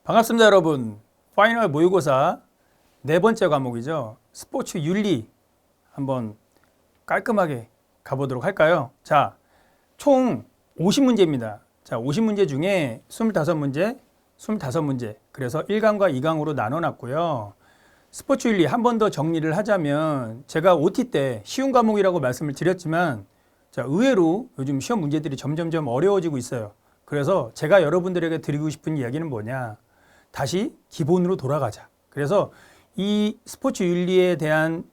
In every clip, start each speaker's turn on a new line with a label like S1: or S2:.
S1: 반갑습니다, 여러분. 파이널 모의고사 네 번째 과목이죠. 스포츠 윤리 한번 깔끔하게 가보도록 할까요? 자, 총 50문제입니다. 자, 50문제 중에 25문제, 25문제. 그래서 1강과 2강으로 나눠놨고요. 스포츠 윤리 한 번 더 정리를 하자면 제가 OT 때 쉬운 과목이라고 말씀을 드렸지만 자, 의외로 요즘 시험 문제들이 점점점 어려워지고 있어요. 그래서 제가 여러분들에게 드리고 싶은 이야기는 뭐냐? 다시 기본으로 돌아가자. 그래서 이 스포츠 윤리에 대한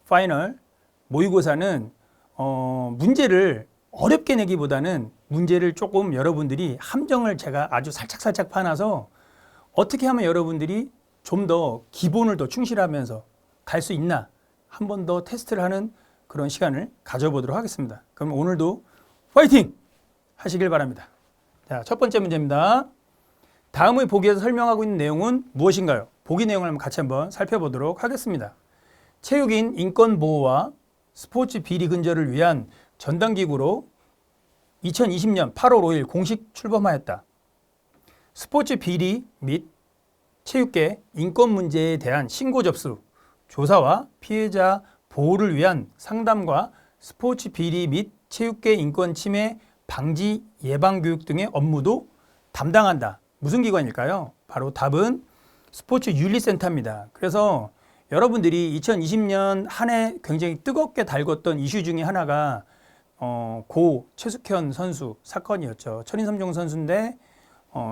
S1: 파이널 모의고사는 문제를 어렵게 내기보다는 문제를 조금 여러분들이 함정을 제가 아주 살짝살짝 파놔서 어떻게 하면 여러분들이 좀 더 기본을 더 충실하면서 갈 수 있나 한 번 더 테스트를 하는 그런 시간을 가져보도록 하겠습니다. 그럼 오늘도 파이팅 하시길 바랍니다. 자, 첫 번째 문제입니다. 다음의 보기에서 설명하고 있는 내용은 무엇인가요? 보기 내용을 같이 한번 살펴보도록 하겠습니다. 체육인 인권 보호와 스포츠 비리 근절을 위한 전담기구로 2020년 8월 5일 공식 출범하였다. 스포츠 비리 및 체육계 인권 문제에 대한 신고 접수, 조사와 피해자 보호를 위한 상담과 스포츠 비리 및 체육계 인권 침해 방지 예방 교육 등의 업무도 담당한다. 무슨 기관일까요? 바로 답은 스포츠 윤리센터입니다. 그래서 여러분들이 2020년 한 해 굉장히 뜨겁게 달궜던 이슈 중에 하나가 고 최숙현 선수 사건이었죠. 천인섬정 선수인데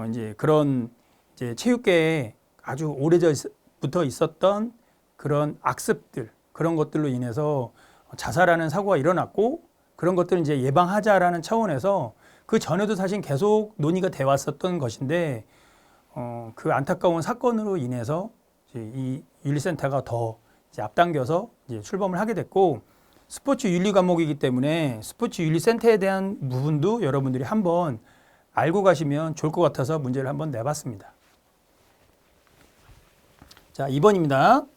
S1: 이제 그런 이제 체육계에 아주 오래전부터 있었던 그런 악습들 그런 것들로 인해서 자살하는 사고가 일어났고 그런 것들을 이제 예방하자라는 차원에서 그 전에도 사실 계속 논의가 돼 왔었던 것인데 그 안타까운 사건으로 인해서 이제 이 윤리센터가 더 이제 앞당겨서 이제 출범을 하게 됐고 스포츠 윤리 과목이기 때문에 스포츠 윤리센터에 대한 부분도 여러분들이 한번 알고 가시면 좋을 것 같아서 문제를 한번 내봤습니다. 자, 2번입니다.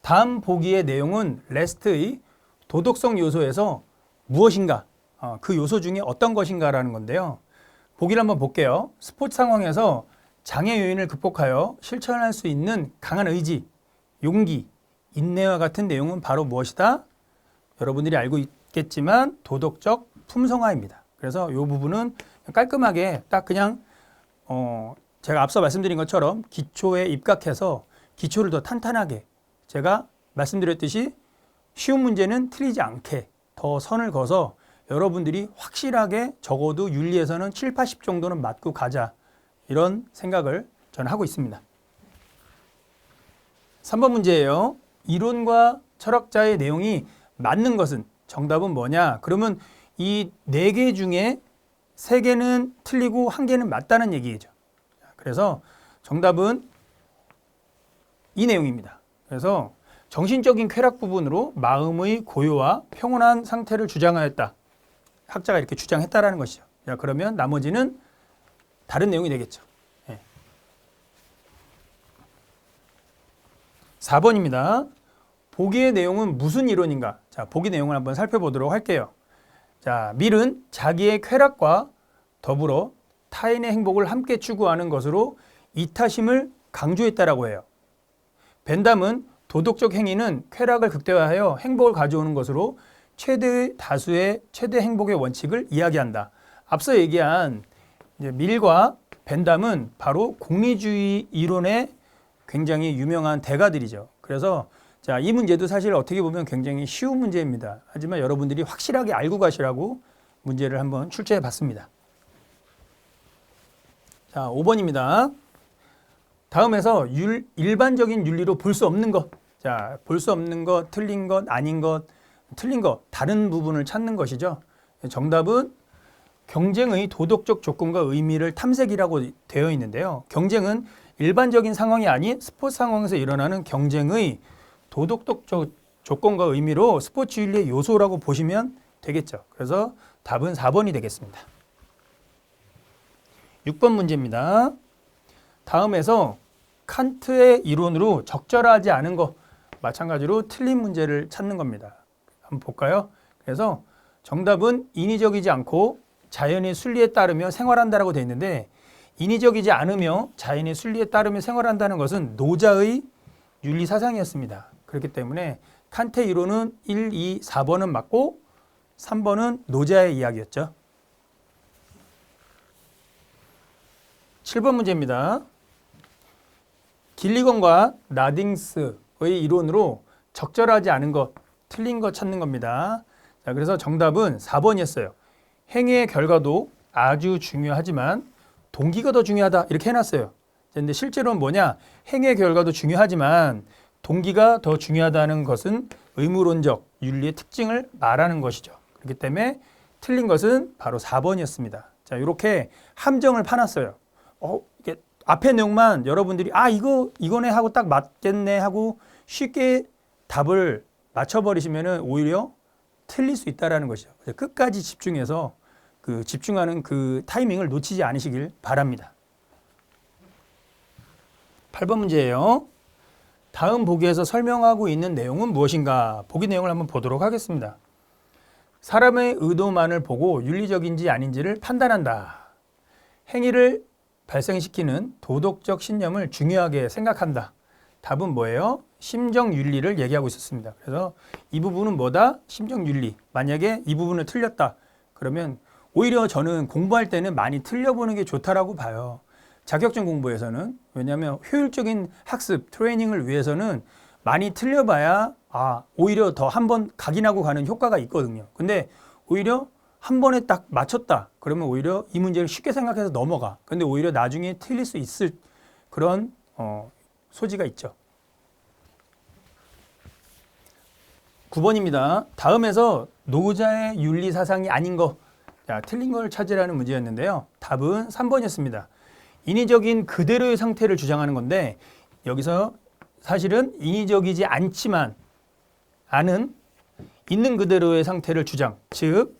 S1: 다음 보기의 내용은 레스트의 도덕성 요소에서 무엇인가? 그 요소 중에 어떤 것인가라는 건데요. 보기를 한번 볼게요. 스포츠 상황에서 장애 요인을 극복하여 실천할 수 있는 강한 의지, 용기, 인내와 같은 내용은 바로 무엇이다? 여러분들이 알고 있겠지만 도덕적 품성화입니다. 그래서 이 부분은 깔끔하게 딱 그냥 제가 앞서 말씀드린 것처럼 기초에 입각해서 기초를 더 탄탄하게 제가 말씀드렸듯이 쉬운 문제는 틀리지 않게 더 선을 그어서 여러분들이 확실하게 적어도 윤리에서는 7, 80 정도는 맞고 가자 이런 생각을 저는 하고 있습니다. 3번 문제예요. 이론과 철학자의 내용이 맞는 것은 정답은 뭐냐? 그러면 이 4개 중에 3개는 틀리고 1개는 맞다는 얘기죠. 그래서 정답은 이 내용입니다. 그래서 정신적인 쾌락 부분으로 마음의 고요와 평온한 상태를 주장하였다. 학자가 이렇게 주장했다라는 것이죠. 자, 그러면 나머지는 다른 내용이 되겠죠. 4번입니다. 보기의 내용은 무슨 이론인가? 자, 보기 내용을 한번 살펴보도록 할게요. 자, 밀은 자기의 쾌락과 더불어 타인의 행복을 함께 추구하는 것으로 이타심을 강조했다라고 해요. 벤담은 도덕적 행위는 쾌락을 극대화하여 행복을 가져오는 것으로 최대 다수의 최대 행복의 원칙을 이야기한다. 앞서 얘기한 밀과 벤담은 바로 공리주의 이론의 굉장히 유명한 대가들이죠. 그래서 자, 이 문제도 사실 어떻게 보면 굉장히 쉬운 문제입니다. 하지만 여러분들이 확실하게 알고 가시라고 문제를 한번 출제해 봤습니다. 자, 5번입니다. 다음에서 일반적인 윤리로 볼 수 없는 것. 자, 볼 수 없는 것, 틀린 것, 아닌 것, 틀린 것, 다른 부분을 찾는 것이죠. 정답은 경쟁의 도덕적 조건과 의미를 탐색이라고 되어 있는데요. 경쟁은 일반적인 상황이 아닌 스포츠 상황에서 일어나는 경쟁의 도덕적 조건과 의미로 스포츠 윤리의 요소라고 보시면 되겠죠. 그래서 답은 4번이 되겠습니다. 6번 문제입니다. 다음에서 칸트의 이론으로 적절하지 않은 것, 마찬가지로 틀린 문제를 찾는 겁니다. 한번 볼까요? 그래서 정답은 인위적이지 않고 자연의 순리에 따르며 생활한다라고 되어 있는데 인위적이지 않으며 자연의 순리에 따르며 생활한다는 것은 노자의 윤리 사상이었습니다. 그렇기 때문에 칸트의 이론은 1, 2, 4번은 맞고 3번은 노자의 이야기였죠. 7번 문제입니다. 길리건과 나딩스의 이론으로 적절하지 않은 것, 틀린 것 찾는 겁니다. 자, 그래서 정답은 4번이었어요. 행위의 결과도 아주 중요하지만 동기가 더 중요하다 이렇게 해놨어요. 그런데 실제로는 뭐냐? 행위의 결과도 중요하지만 동기가 더 중요하다는 것은 의무론적 윤리의 특징을 말하는 것이죠. 그렇기 때문에 틀린 것은 바로 4번이었습니다. 자, 이렇게 함정을 파놨어요. 이게 앞에 내용만 여러분들이 이거네 하고 딱 맞겠네 하고 쉽게 답을 맞춰버리시면은 오히려 틀릴 수 있다라는 것이죠. 끝까지 집중해서 집중하는 그 타이밍을 놓치지 않으시길 바랍니다. 8번 문제예요. 다음 보기에서 설명하고 있는 내용은 무엇인가? 보기 내용을 한번 보도록 하겠습니다. 사람의 의도만을 보고 윤리적인지 아닌지를 판단한다. 행위를 발생시키는 도덕적 신념을 중요하게 생각한다. 답은 뭐예요? 심정윤리를 얘기하고 있었습니다. 그래서 이 부분은 뭐다? 심정윤리. 만약에 이 부분을 틀렸다. 그러면 오히려 저는 공부할 때는 많이 틀려보는 게 좋다라고 봐요. 자격증 공부에서는. 왜냐하면 효율적인 학습, 트레이닝을 위해서는 많이 틀려봐야 오히려 더 한 번 각인하고 가는 효과가 있거든요. 근데 오히려 한 번에 딱 맞췄다. 그러면 오히려 이 문제를 쉽게 생각해서 넘어가. 근데 오히려 나중에 틀릴 수 있을 그런 소지가 있죠. 9번입니다. 다음에서 노자의 윤리 사상이 아닌 거, 틀린 걸 찾으라는 문제였는데요. 답은 3번이었습니다. 인위적인 그대로의 상태를 주장하는 건데 여기서 사실은 인위적이지 않지만 않은 있는 그대로의 상태를 주장, 즉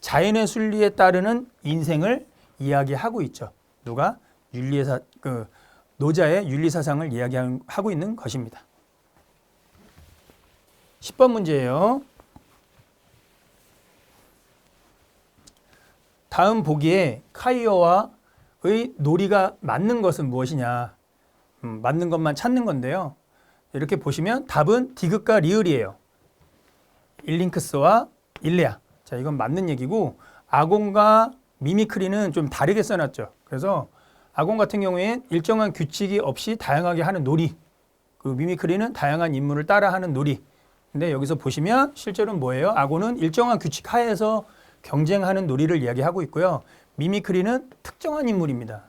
S1: 자연의 순리에 따르는 인생을 이야기하고 있죠. 누가? 노자의 윤리 사상을 이야기하고 있는 것입니다. 10번 문제예요. 다음 보기에 카이어와의 논리가 맞는 것은 무엇이냐? 맞는 것만 찾는 건데요. 이렇게 보시면 답은 디귿과 리을이에요. 일링크스와 일레아. 자, 이건 맞는 얘기고 아곤과 미미크리는 좀 다르게 써놨죠. 그래서 아곤 같은 경우엔 일정한 규칙이 없이 다양하게 하는 놀이, 미미크리는 다양한 인물을 따라하는 놀이. 근데 여기서 보시면 실제로는 뭐예요? 아곤은 일정한 규칙 하에서 경쟁하는 놀이를 이야기하고 있고요. 미미크리는 특정한 인물입니다.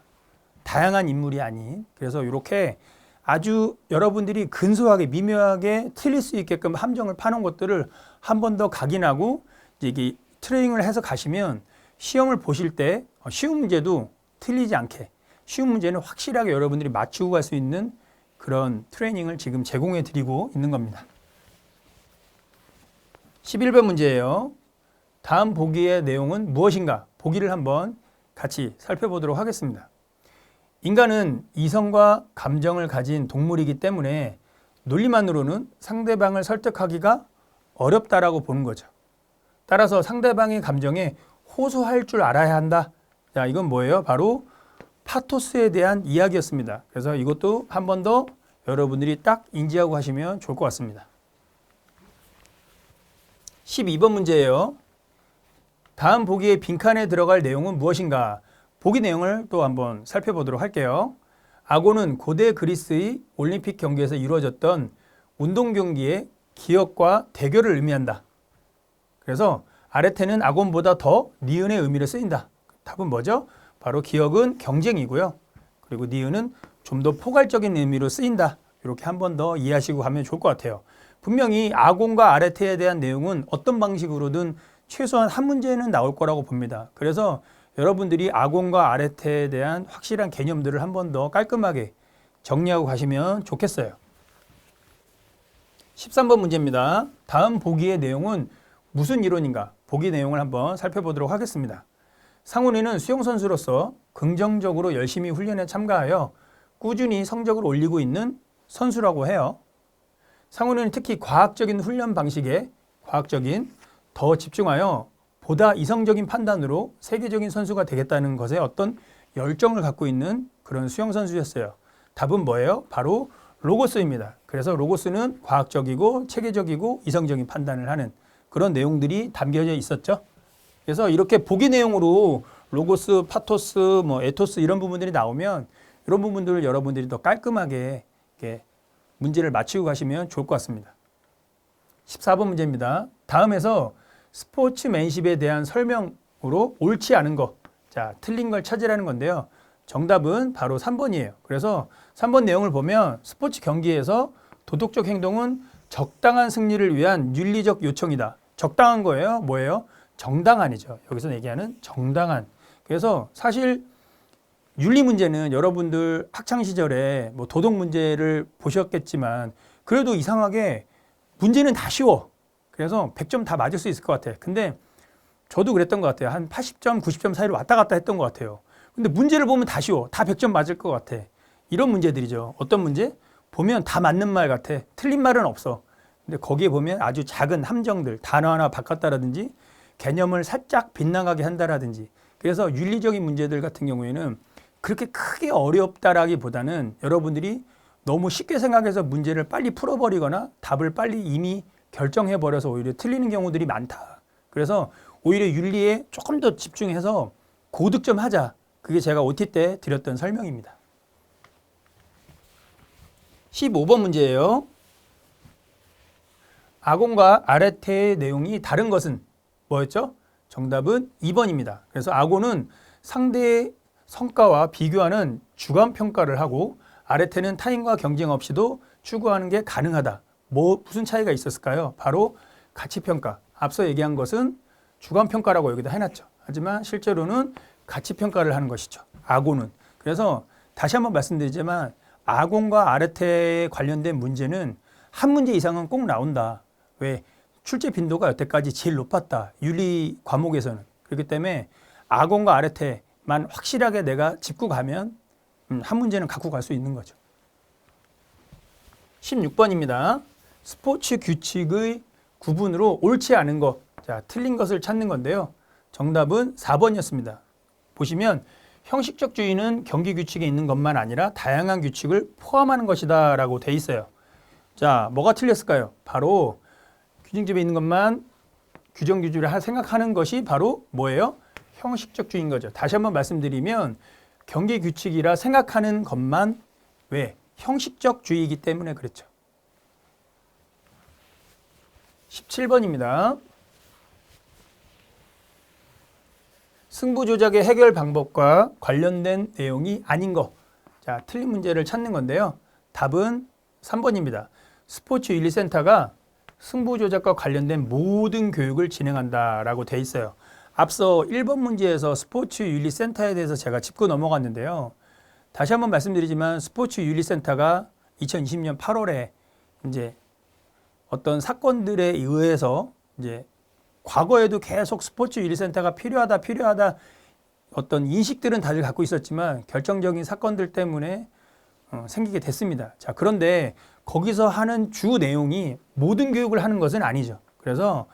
S1: 다양한 인물이 아닌. 그래서 이렇게 아주 여러분들이 근소하게 미묘하게 틀릴 수 있게끔 함정을 파놓은 것들을 한 번 더 각인하고 이게 트레이닝을 해서 가시면 시험을 보실 때 쉬운 문제도 틀리지 않게 쉬운 문제는 확실하게 여러분들이 맞추고 갈 수 있는 그런 트레이닝을 지금 제공해 드리고 있는 겁니다. 11번 문제예요. 다음 보기의 내용은 무엇인가? 보기를 한번 같이 살펴보도록 하겠습니다. 인간은 이성과 감정을 가진 동물이기 때문에 논리만으로는 상대방을 설득하기가 어렵다라고 보는 거죠. 따라서 상대방의 감정에 호소할 줄 알아야 한다. 자, 이건 뭐예요? 바로 파토스에 대한 이야기였습니다. 그래서 이것도 한 번 더 여러분들이 딱 인지하고 하시면 좋을 것 같습니다. 12번 문제예요. 다음 보기의 빈칸에 들어갈 내용은 무엇인가? 보기 내용을 또 한번 살펴보도록 할게요. 아곤은 고대 그리스의 올림픽 경기에서 이루어졌던 운동 경기의 기억과 대결을 의미한다. 그래서 아레테는 아곤보다 더 니은의 의미를 쓰인다. 답은 뭐죠? 바로 기억은 경쟁이고요. 그리고 니은은 좀 더 포괄적인 의미로 쓰인다. 이렇게 한 번 더 이해하시고 가면 좋을 것 같아요. 분명히 아곤과 아레테에 대한 내용은 어떤 방식으로든 최소한 한 문제는 나올 거라고 봅니다. 그래서 여러분들이 아곤과 아레테에 대한 확실한 개념들을 한 번 더 깔끔하게 정리하고 가시면 좋겠어요. 13번 문제입니다. 다음 보기의 내용은 무슨 이론인가? 보기 내용을 한번 살펴보도록 하겠습니다. 상훈이는 수영선수로서 긍정적으로 열심히 훈련에 참가하여 꾸준히 성적을 올리고 있는 선수라고 해요. 상훈이는 특히 과학적인 훈련 방식에 더 집중하여 보다 이성적인 판단으로 세계적인 선수가 되겠다는 것에 어떤 열정을 갖고 있는 그런 수영 선수였어요. 답은 뭐예요? 바로 로고스입니다. 그래서 로고스는 과학적이고 체계적이고 이성적인 판단을 하는 그런 내용들이 담겨져 있었죠. 그래서 이렇게 보기 내용으로 로고스, 파토스, 뭐 에토스 이런 부분들이 나오면 이런 부분들을 여러분들이 더 깔끔하게 이렇게 문제를 맞추고 가시면 좋을 것 같습니다. 14번 문제입니다. 다음에서 스포츠맨십에 대한 설명으로 옳지 않은 거, 자, 틀린 걸 찾으라는 건데요. 정답은 바로 3번이에요. 그래서 3번 내용을 보면 스포츠 경기에서 도덕적 행동은 적당한 승리를 위한 윤리적 요청이다. 적당한 거예요. 뭐예요? 정당한이죠. 여기서 얘기하는 정당한. 그래서 사실 윤리 문제는 여러분들 학창 시절에 뭐 도덕 문제를 보셨겠지만 그래도 이상하게 문제는 다 쉬워. 그래서 100점 다 맞을 수 있을 것 같아요. 근데 저도 그랬던 것 같아요. 한 80점, 90점 사이로 왔다 갔다 했던 것 같아요. 근데 문제를 보면 다 쉬워. 다 100점 맞을 것 같아. 이런 문제들이죠. 어떤 문제? 보면 다 맞는 말 같아. 틀린 말은 없어. 근데 거기에 보면 아주 작은 함정들, 단어 하나 바꿨다라든지 개념을 살짝 빗나가게 한다라든지. 그래서 윤리적인 문제들 같은 경우에는 그렇게 크게 어렵다라기보다는 여러분들이 너무 쉽게 생각해서 문제를 빨리 풀어버리거나 답을 빨리 이미 결정해버려서 오히려 틀리는 경우들이 많다. 그래서 오히려 윤리에 조금 더 집중해서 고득점 하자. 그게 제가 OT 때 드렸던 설명입니다. 15번 문제예요. 아곤과 아레테의 내용이 다른 것은 뭐였죠? 정답은 2번입니다. 그래서 아곤은 상대의 성과와 비교하는 주관 평가를 하고 아레테는 타인과 경쟁 없이도 추구하는 게 가능하다. 무슨 차이가 있었을까요? 바로 가치평가. 앞서 얘기한 것은 주관평가라고 여기다 해놨죠. 하지만 실제로는 가치평가를 하는 것이죠. 아곤은. 그래서 다시 한번 말씀드리지만 아곤과 아레테에 관련된 문제는 한 문제 이상은 꼭 나온다. 왜? 출제 빈도가 여태까지 제일 높았다. 윤리 과목에서는. 그렇기 때문에 아곤과 아레테만 확실하게 내가 짚고 가면 한 문제는 갖고 갈 수 있는 거죠. 16번입니다. 스포츠 규칙의 구분으로 옳지 않은 것, 자, 틀린 것을 찾는 건데요. 정답은 4번이었습니다. 보시면 형식적주의는 경기 규칙에 있는 것만 아니라 다양한 규칙을 포함하는 것이다 라고 돼 있어요. 자, 뭐가 틀렸을까요? 바로 규정집에 있는 것만 규정 규칙을 생각하는 것이 바로 뭐예요? 형식적주의인 거죠. 다시 한번 말씀드리면 경기 규칙이라 생각하는 것만 왜? 형식적주의이기 때문에 그렇죠. 17번입니다. 승부 조작의 해결 방법과 관련된 내용이 아닌 거. 자, 틀린 문제를 찾는 건데요. 답은 3번입니다. 스포츠 윤리센터가 승부 조작과 관련된 모든 교육을 진행한다라고 돼 있어요. 앞서 1번 문제에서 스포츠 윤리센터에 대해서 제가 짚고 넘어갔는데요. 다시 한번 말씀드리지만 스포츠 윤리센터가 2020년 8월에 이제 어떤 사건들에 의해서 이제 과거에도 계속 스포츠 윤리센터가 필요하다 어떤 인식들은 다들 갖고 있었지만 결정적인 사건들 때문에 생기게 됐습니다. 자, 그런데 거기서 하는 주 내용이 모든 교육을 하는 것은 아니죠. 그래서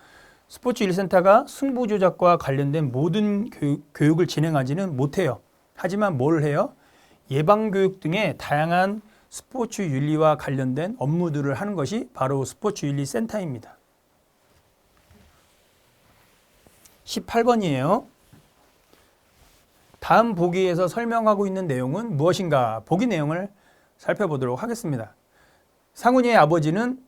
S1: 스포츠 윤리센터가 승부 조작과 관련된 모든 교육을 진행하지는 못해요. 하지만 뭘 해요? 예방교육 등의 다양한 스포츠 윤리와 관련된 업무들을 하는 것이 바로 스포츠 윤리센터입니다. 18번이에요. 다음 보기에서 설명하고 있는 내용은 무엇인가? 보기 내용을 살펴보도록 하겠습니다. 상훈이의 아버지는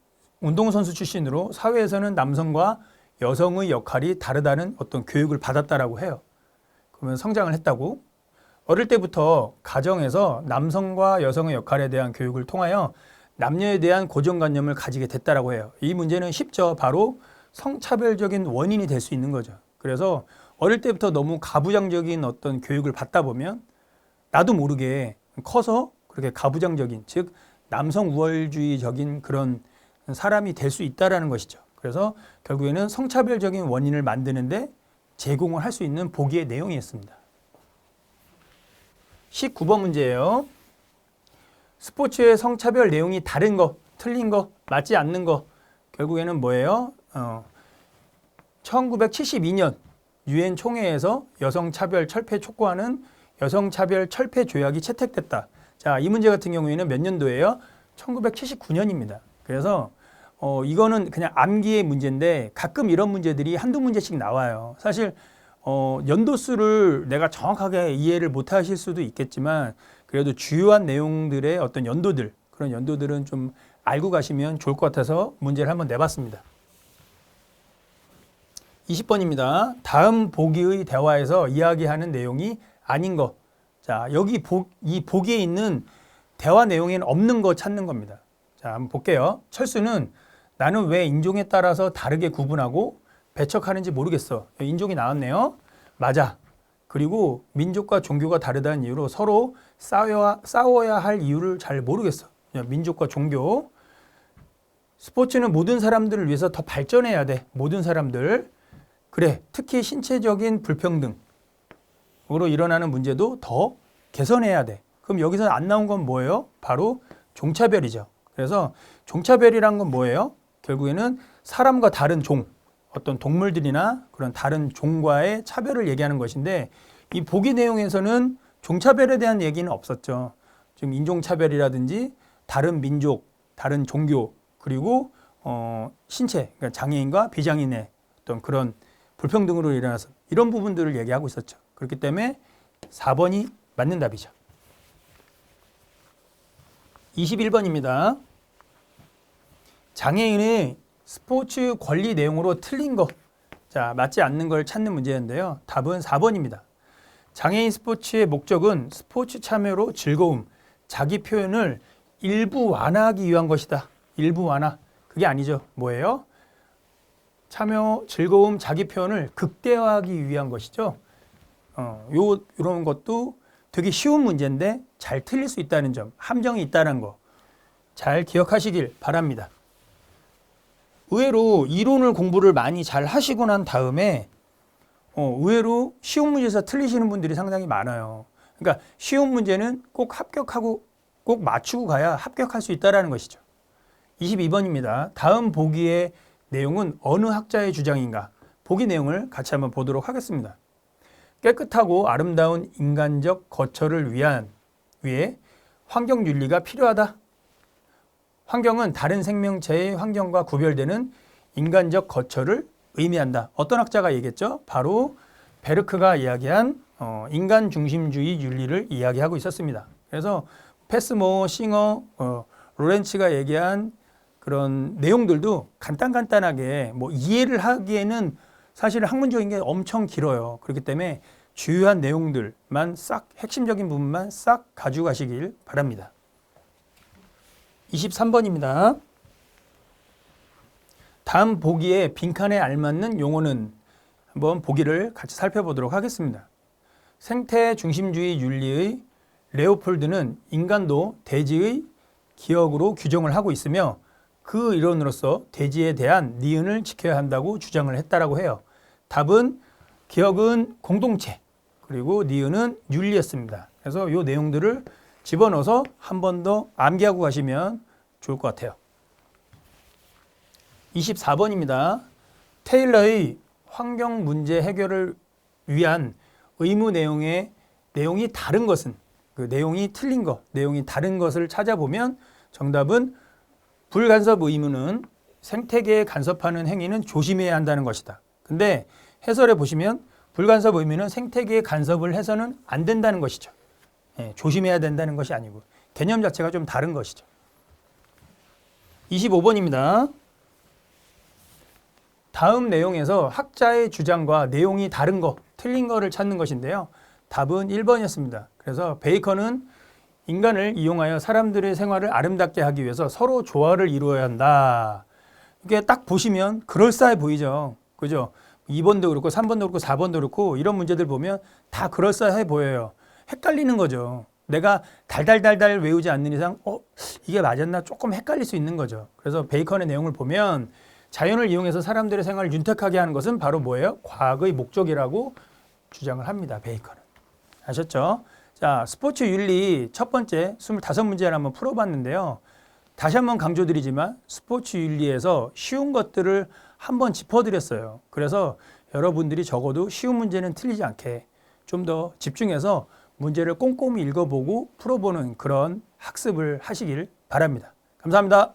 S1: 운동선수 출신으로 사회에서는 남성과 여성의 역할이 다르다는 어떤 교육을 받았다라고 해요. 그러면 성장을 했다고. 어릴 때부터 가정에서 남성과 여성의 역할에 대한 교육을 통하여 남녀에 대한 고정관념을 가지게 됐다라고 해요. 이 문제는 쉽죠. 바로 성차별적인 원인이 될 수 있는 거죠. 그래서 어릴 때부터 너무 가부장적인 어떤 교육을 받다 보면 나도 모르게 커서 그렇게 가부장적인, 즉 남성 우월주의적인 그런 사람이 될 수 있다라는 것이죠. 그래서 결국에는 성차별적인 원인을 만드는데 제공을 할 수 있는 보기의 내용이었습니다. 19번 문제예요. 스포츠의 성차별 내용이 다른 거, 틀린 거, 맞지 않는 거. 결국에는 뭐예요? 1972년 유엔 총회에서 여성차별 철폐 촉구하는 여성차별 철폐 조약이 채택됐다. 자, 이 문제 같은 경우에는 몇 년도예요? 1979년입니다. 그래서 이거는 그냥 암기의 문제인데 가끔 이런 문제들이 한두 문제씩 나와요. 사실 연도수를 내가 정확하게 이해를 못 하실 수도 있겠지만 그래도 주요한 내용들의 어떤 연도들, 그런 연도들은 좀 알고 가시면 좋을 것 같아서 문제를 한번 내봤습니다. 20번입니다. 다음 보기의 대화에서 이야기하는 내용이 아닌 것. 자, 여기 이 보기에 있는 대화 내용에는 없는 거 찾는 겁니다. 자, 한번 볼게요. 철수는 나는 왜 인종에 따라서 다르게 구분하고 배척하는지 모르겠어. 인종이 나왔네요. 맞아. 그리고 민족과 종교가 다르다는 이유로 서로 싸워야 할 이유를 잘 모르겠어. 민족과 종교. 스포츠는 모든 사람들을 위해서 더 발전해야 돼. 모든 사람들. 그래. 특히 신체적인 불평등으로 일어나는 문제도 더 개선해야 돼. 그럼 여기서 안 나온 건 뭐예요? 바로 종차별이죠. 그래서 종차별이란 건 뭐예요? 결국에는 사람과 다른 종, 어떤 동물들이나 그런 다른 종과의 차별을 얘기하는 것인데 이 보기 내용에서는 종차별에 대한 얘기는 없었죠. 지금 인종차별이라든지 다른 민족, 다른 종교, 그리고 신체, 그러니까 장애인과 비장애인의 어떤 그런 불평등으로 일어나서 이런 부분들을 얘기하고 있었죠. 그렇기 때문에 4번이 맞는 답이죠. 21번입니다. 장애인의 스포츠 권리 내용으로 틀린 거. 자, 맞지 않는 걸 찾는 문제인데요. 답은 4번입니다. 장애인 스포츠의 목적은 스포츠 참여로 즐거움, 자기 표현을 일부 완화하기 위한 것이다. 일부 완화. 그게 아니죠. 뭐예요? 참여, 즐거움, 자기 표현을 극대화하기 위한 것이죠. 이런 것도 되게 쉬운 문제인데 잘 틀릴 수 있다는 점, 함정이 있다는 거 잘 기억하시길 바랍니다. 의외로 이론을 공부를 많이 잘 하시고 난 다음에 의외로 쉬운 문제에서 틀리시는 분들이 상당히 많아요. 그러니까 쉬운 문제는 꼭 합격하고 꼭 맞추고 가야 합격할 수 있다는 것이죠. 22번입니다. 다음 보기의 내용은 어느 학자의 주장인가? 보기 내용을 같이 한번 보도록 하겠습니다. 깨끗하고 아름다운 인간적 거처를 위해 환경윤리가 필요하다. 환경은 다른 생명체의 환경과 구별되는 인간적 거처를 의미한다. 어떤 학자가 얘기했죠? 바로 베르크가 이야기한 인간 중심주의 윤리를 이야기하고 있었습니다. 그래서 패스모, 싱어, 로렌츠가 얘기한 그런 내용들도 간단하게 뭐 이해를 하기에는 사실 학문적인 게 엄청 길어요. 그렇기 때문에 주요한 내용들만 싹, 핵심적인 부분만 싹 가지고 가시길 바랍니다. 23번입니다. 다음 보기에 빈칸에 알맞는 용어는 한번 보기를 같이 살펴보도록 하겠습니다. 생태 중심주의 윤리의 레오폴드는 인간도 대지의 기억으로 규정을 하고 있으며 그 이론으로서 대지에 대한 니은을 지켜야 한다고 주장을 했다라고 해요. 답은 기억은 공동체, 그리고 니은은 윤리였습니다. 그래서 이 내용들을 집어넣어서 한 번 더 암기하고 가시면 좋을 것 같아요. 24번입니다. 테일러의 환경 문제 해결을 위한 의무 내용이 다른 것은, 그 내용이 틀린 것, 내용이 다른 것을 찾아보면 정답은 불간섭 의무는 생태계에 간섭하는 행위는 조심해야 한다는 것이다. 근데 해설에 보시면 불간섭 의무는 생태계에 간섭을 해서는 안 된다는 것이죠. 조심해야 된다는 것이 아니고 개념 자체가 좀 다른 것이죠. 25번입니다. 다음 내용에서 학자의 주장과 내용이 다른 거, 틀린 거를 찾는 것인데요. 답은 1번이었습니다. 그래서 베이컨은 인간을 이용하여 사람들의 생활을 아름답게 하기 위해서 서로 조화를 이루어야 한다. 이게 딱 보시면 그럴싸해 보이죠. 그죠? 2번도 그렇고 3번도 그렇고 4번도 그렇고 이런 문제들 보면 다 그럴싸해 보여요. 헷갈리는 거죠. 내가 달달달달 외우지 않는 이상 이게 맞았나 조금 헷갈릴 수 있는 거죠. 그래서 베이컨의 내용을 보면 자연을 이용해서 사람들의 생활을 윤택하게 하는 것은 바로 뭐예요? 과학의 목적이라고 주장을 합니다. 베이컨은. 아셨죠? 자, 스포츠 윤리 첫 번째 25문제를 한번 풀어봤는데요. 다시 한번 강조드리지만 스포츠 윤리에서 쉬운 것들을 한번 짚어드렸어요. 그래서 여러분들이 적어도 쉬운 문제는 틀리지 않게 좀 더 집중해서 문제를 꼼꼼히 읽어보고 풀어보는 그런 학습을 하시길 바랍니다. 감사합니다.